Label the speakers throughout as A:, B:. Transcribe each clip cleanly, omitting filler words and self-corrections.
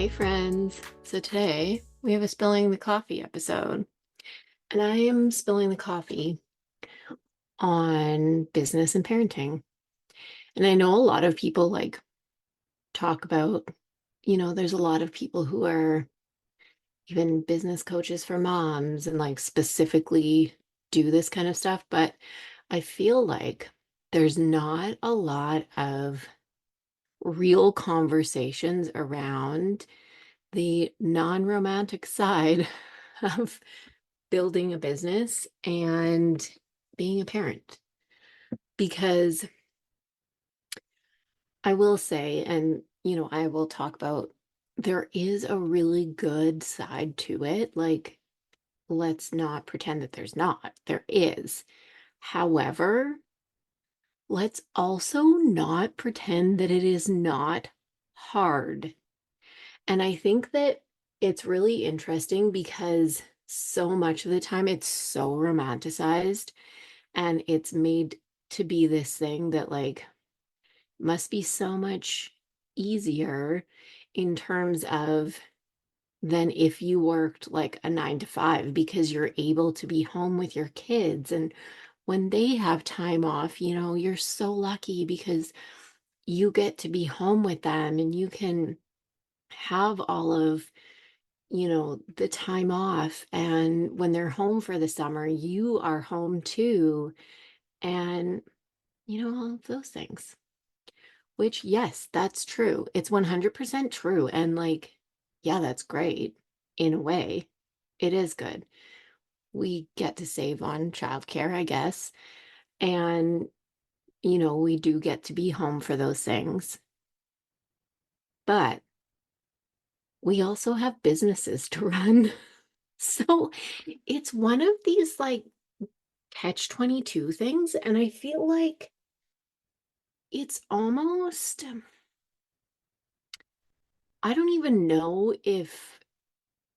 A: Hey friends. So today we have a spilling the coffee episode, and I am spilling the coffee on business and parenting. And I know a lot of people talk about, there's a lot of people who are even business coaches for moms and specifically do this kind of stuff, but I feel like there's not a lot of real conversations around the non-romantic side of building a business and being a parent. Because I will say, and I will talk about, there is a really good side to it. Let's not pretend that there's not. There is. However, let's also not pretend that it is not hard. And I think that it's really interesting because so much of the time it's so romanticized and it's made to be this thing that must be so much easier in terms of than if you worked like a 9 to 5 because you're able to be home with your kids. And when they have time off, you're so lucky because you get to be home with them and you can have all of the time off. And when they're home for the summer, you are home too. And, all of those things, which, yes, that's true. It's 100% true. And yeah, that's great in a way. It is good. We get to save on childcare, I guess. And, we do get to be home for those things. But we also have businesses to run. So it's one of these catch 22 things. And I feel like it's almost, I don't even know if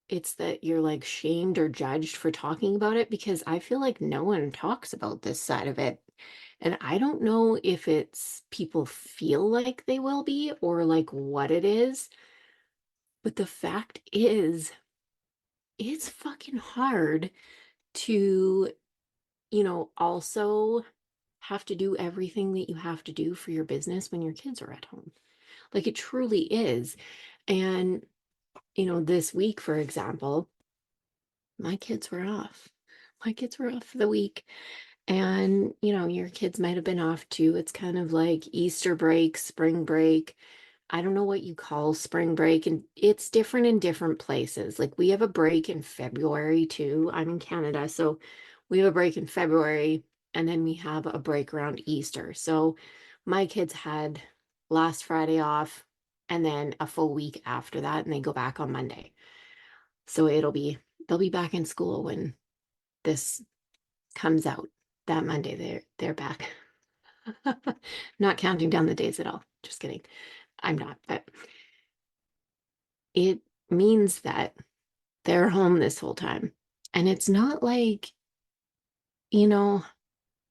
A: it's that you're shamed or judged for talking about it because I feel like no one talks about this side of it. And I don't know if it's people feel like they will be or what it is. But the fact is, it's fucking hard to, also have to do everything that you have to do for your business when your kids are at home. It truly is. And, this week, for example, my kids were off. My kids were off for the week. And, your kids might have been off too. It's kind of like Easter break, spring break. I don't know what you call spring break, and it's different in different places. We have a break in February too. I'm in Canada, so we have a break in February, and then we have a break around Easter. So my kids had last Friday off, and then a full week after that, and they go back on Monday. So they'll be back in school when this comes out. That Monday they're back. Not counting down the days at all. Just kidding. I'm not, but it means that they're home this whole time. And it's not you know,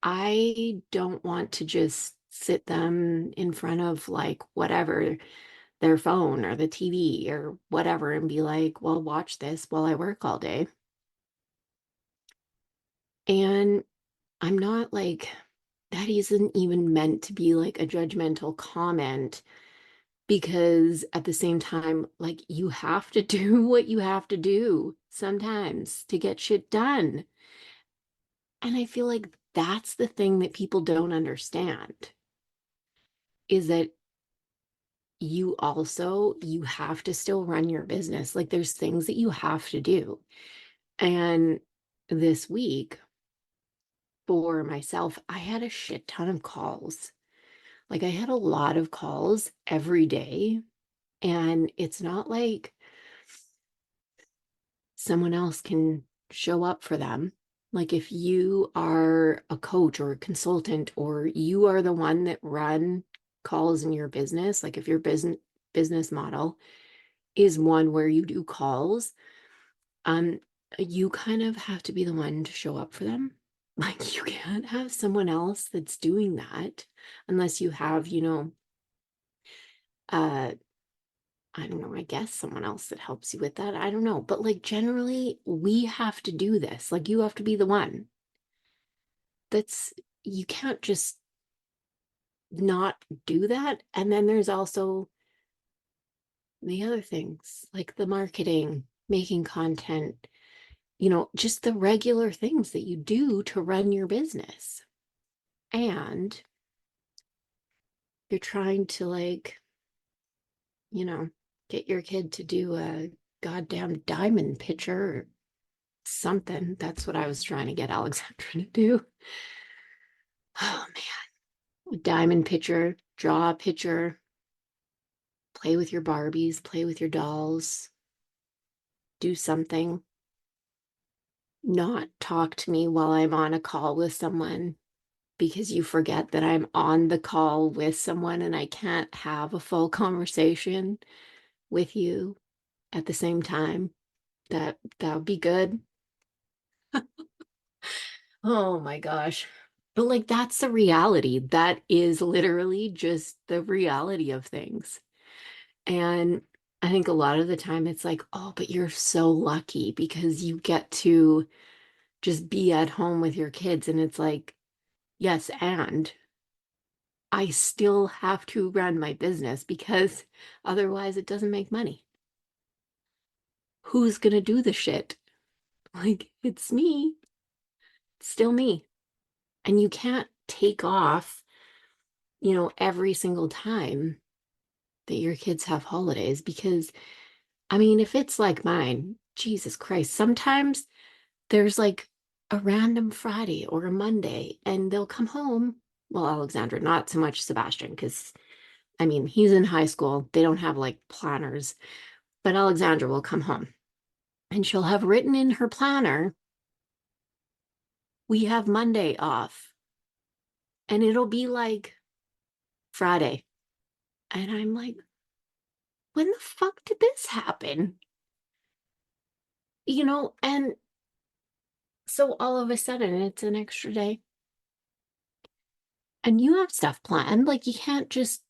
A: I don't want to just sit them in front of whatever, their phone or the TV or whatever, and be like, well, watch this while I work all day. And I'm not that isn't even meant to be a judgmental comment because at the same time, you have to do what you have to do sometimes to get shit done. And I feel like that's the thing that people don't understand is that you have to still run your business. There's things that you have to do. And this week for myself, I had a shit ton of calls. I had a lot of calls every day. And it's not like someone else can show up for them. If you are a coach or a consultant or you are the one that run calls in your business, if your business model is one where you do calls, um, you kind of have to be the one to show up for them. You can't have someone else that's doing that unless you have, uh I don't know, I guess someone else that helps you with that. I don't know. But like generally, we have to do this. Like you have to be the one. That's, you can't just not do that. And then there's also the other things like the marketing, making content, just the regular things that you do to run your business. And you're trying to like, you know, get your kid to do a goddamn diamond picture or something. That's what I was trying to get Alexandra to do. Oh man, a diamond picture, draw a picture, play with your Barbies, play with your dolls, do something. Not talk to me while I'm on a call with someone because you forget that I'm on the call with someone and I can't have a full conversation with you at the same time. That would be good. Oh my gosh. But like that's the reality. That is literally just the reality of things. And I think a lot of the time it's like, oh, but you're so lucky because you get to just be at home with your kids. And it's like, yes, and I still have to run my business because otherwise it doesn't make money. Who's going to do the shit? Like, it's me, it's still me. And you can't take off, every single time that your kids have holidays because, I mean, if it's like mine, Jesus Christ, sometimes there's like a random Friday or a Monday and they'll come home. Well, Alexandra, not so much Sebastian, because I mean, he's in high school. They don't have like planners, but Alexandra will come home and she'll have written in her planner, we have Monday off. And it'll be like Friday. And I'm like, when the fuck did this happen? And so all of a sudden it's an extra day. And you have stuff planned. Like you can't just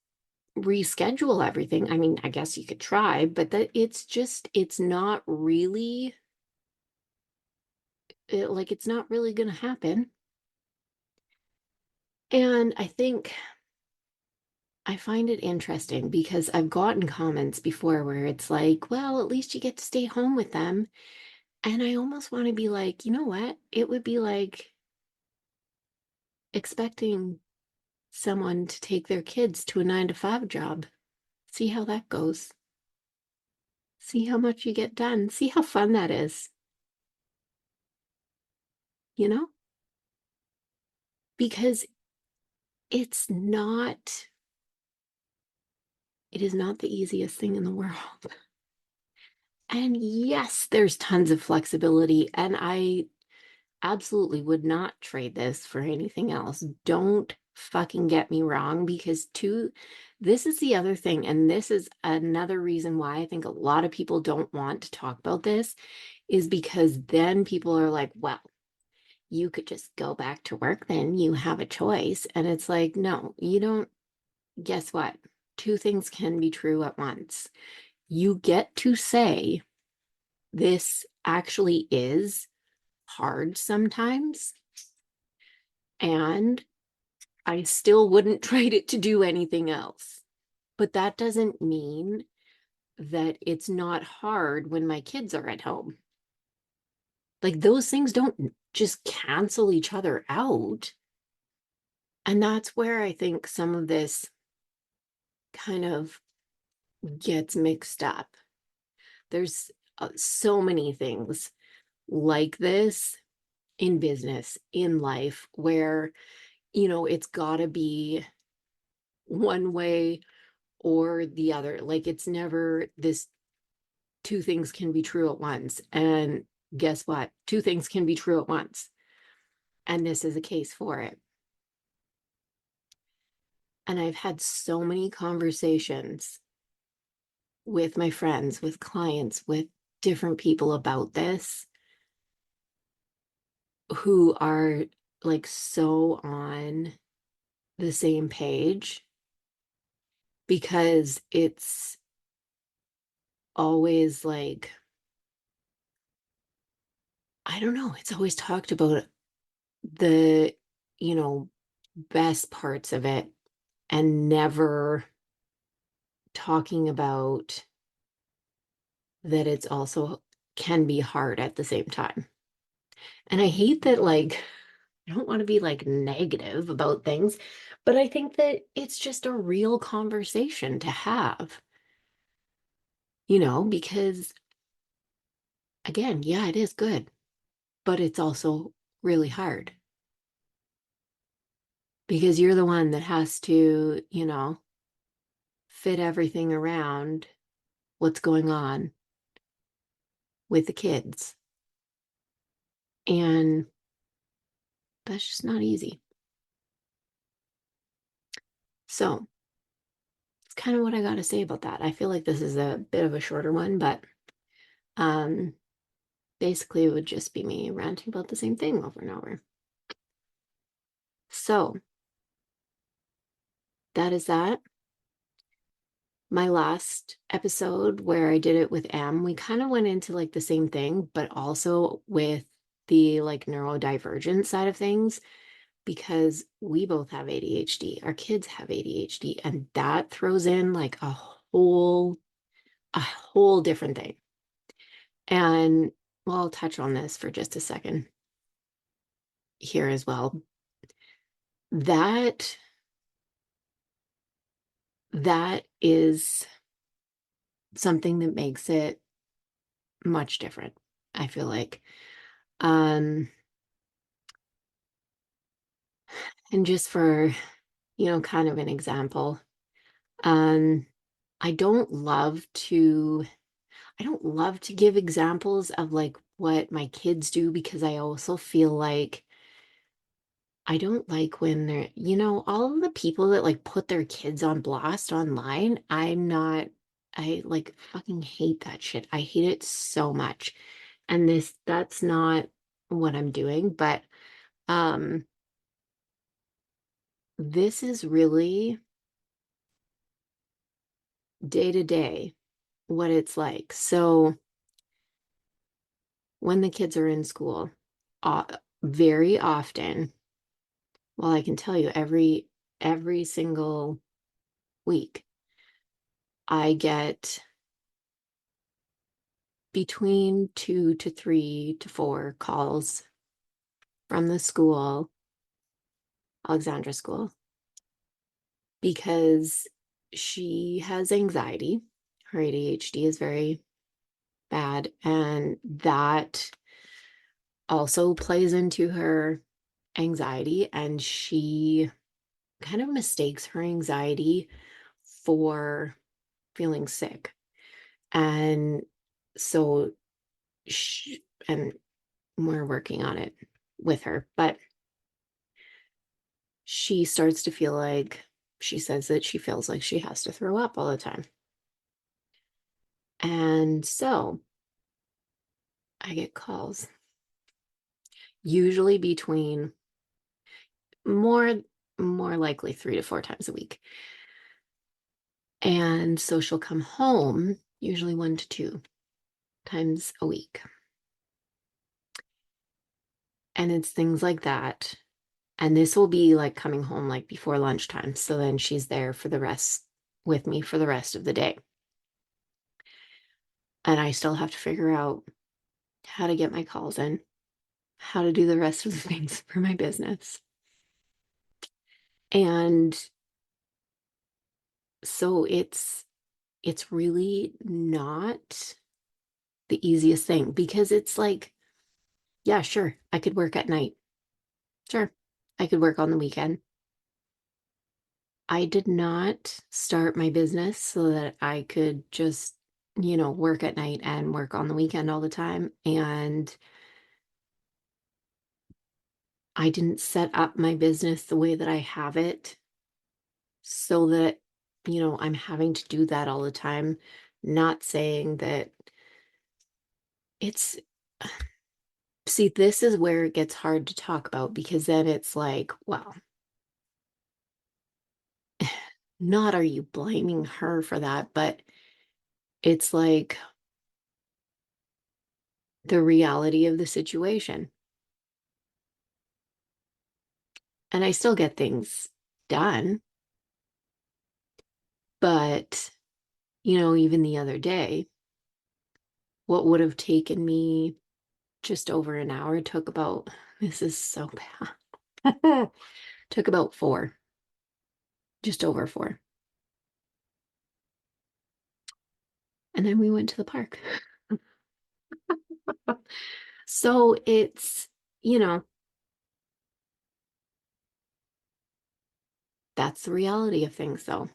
A: reschedule everything. I mean, I guess you could try, but it's not really it's not really going to happen. And I think I find it interesting because I've gotten comments before where it's like, well, at least you get to stay home with them. And I almost want to be like, you know what? It would be like expecting someone to take their kids to a 9 to 5 job. See how that goes. See how much you get done. See how fun that is, you know? Because it's not, it is not the easiest thing in the world. And yes, there's tons of flexibility. And I absolutely would not trade this for anything else. Don't fucking get me wrong, because this is the other thing, and this is another reason why I think a lot of people don't want to talk about this, is because then people are like, well, you could just go back to work, then you have a choice. And it's like, no, you don't. Guess what? Two things can be true at once. You get to say, this actually is hard sometimes, and I still wouldn't trade it to do anything else. But that doesn't mean that it's not hard when my kids are at home. Like those things don't just cancel each other out. And that's where I think some of this kind of gets mixed up. There's so many things like this in business, in life, where, it's got to be one way or the other. Like it's never this two things can be true at once. And guess what? Two things can be true at once. And this is a case for it. And I've had so many conversations with my friends, with clients, with different people about this who are like so on the same page, because always like, I don't know, it's always talked about the, you know, best parts of it and never talking about that it's also can be hard at the same time. And I hate that, like, I don't want to be like negative about things, but I think that it's just a real conversation to have, because again, yeah, it is good, but it's also really hard because you're the one that has to, fit everything around what's going on with the kids. And that's just not easy. So it's kind of what I got to say about that. I feel like this is a bit of a shorter one, but um, basically it would just be me ranting about the same thing over and over. So that is that. My last episode where I did it with M, we kind of went into like the same thing, but also with the like neurodivergent side of things because we both have ADHD. Our kids have ADHD, and that throws in like a whole different thing. And well, I'll touch on this for just a second here as well. That that is something that makes it much different, I feel like. Um, and just for, kind of an example, um, I don't love to I don't love to give examples of like what my kids do because I also feel like I don't like when they're, all of the people that like put their kids on blast online. I like fucking hate that shit. I hate it so much. And that's not what I'm doing, but um this is really day to day what it's like. So when the kids are in school, uh, very often, well, I can tell you every single week, I get between 2 to 3 to 4 calls from the school, Alexandra School, because she has anxiety. Her ADHD is very bad, and that also plays into her anxiety. And she kind of mistakes her anxiety for feeling sick. And so, and we're working on it with her, but she starts to feel like she says that she feels like she has to throw up all the time. And so I get calls, usually between more more likely 3 to 4 times a week. And so she'll come home usually 1 to 2 times a week. And it's things like that. And this will be like coming home like before lunchtime. So then she's there for the rest with me for the rest of the day. And I still have to figure out how to get my calls in, how to do the rest of the things for my business. And so it's really not the easiest thing because it's like, yeah, sure, I could work at night. Sure, I could work on the weekend. I did not start my business so that I could just, work at night and work on the weekend all the time. And I didn't set up my business the way that I have it so that, I'm having to do that all the time. Not saying that it's, see, this is where it gets hard to talk about because then it's like, well, not are you blaming her for that, but It's like the reality of the situation. And I still get things done, but even the other day, what would have taken me just over an hour took about, this is so bad, took about four, just over four. And then we went to the park. So it's, you know, that's the reality of things, though.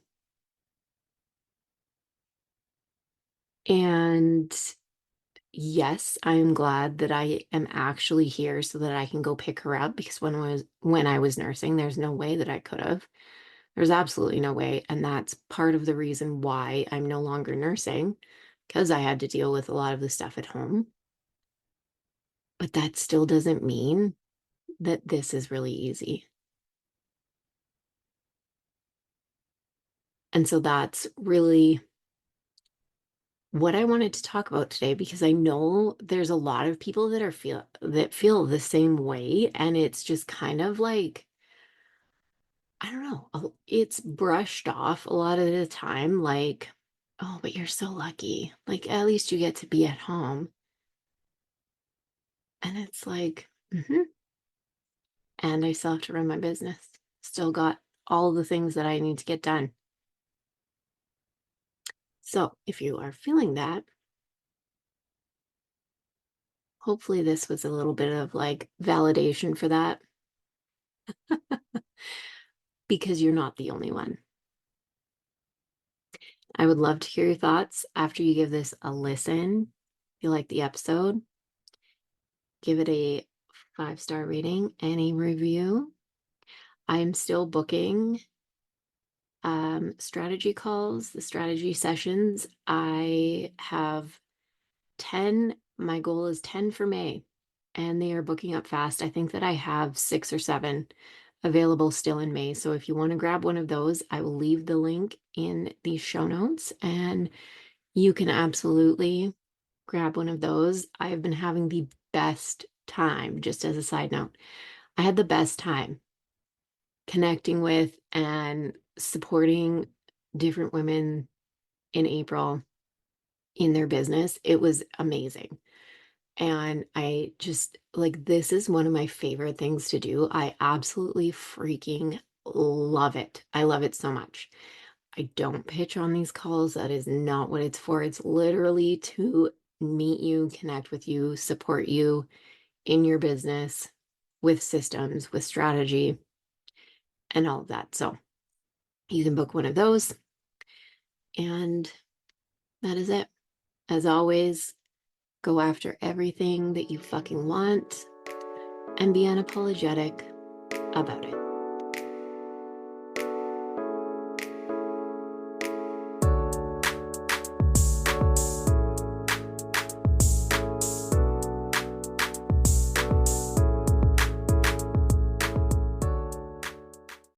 A: And yes, I'm glad that I am actually here so that I can go pick her up because when I was nursing, there's no way that I could have. There's absolutely no way. And that's part of the reason why I'm no longer nursing, because I had to deal with a lot of the stuff at home. But that still doesn't mean that this is really easy. And so that's really what I wanted to talk about today because I know there's a lot of people that feel the same way, and it's just kind of like, I don't know, it's brushed off a lot of the time like, oh, but you're so lucky. Like at least you get to be at home. And it's like, and I still have to run my business. Still got all the things that I need to get done. So if you are feeling that, hopefully this was a little bit of like validation for that because you're not the only one. I would love to hear your thoughts after you give this a listen. If you like the episode, give it a 5-star rating and a review. I'm still booking strategy calls, the strategy sessions. I have 10, my goal is 10 for May, and they are booking up fast. I think that I have 6 or 7 available still in May. So if you want to grab one of those, I will leave the link in the show notes and you can absolutely grab one of those. I've been having the best time, just as a side note. I had the best time connecting with and supporting different women in April in their business. It was amazing. And I just like, this is one of my favorite things to do. I absolutely freaking love it. I love it so much. I don't pitch on these calls. That is not what it's for. It's literally to meet you, connect with you, support you in your business with systems, with strategy, and all of that. So you can book one of those. And that is it. As always, go after everything that you fucking want and be unapologetic about it.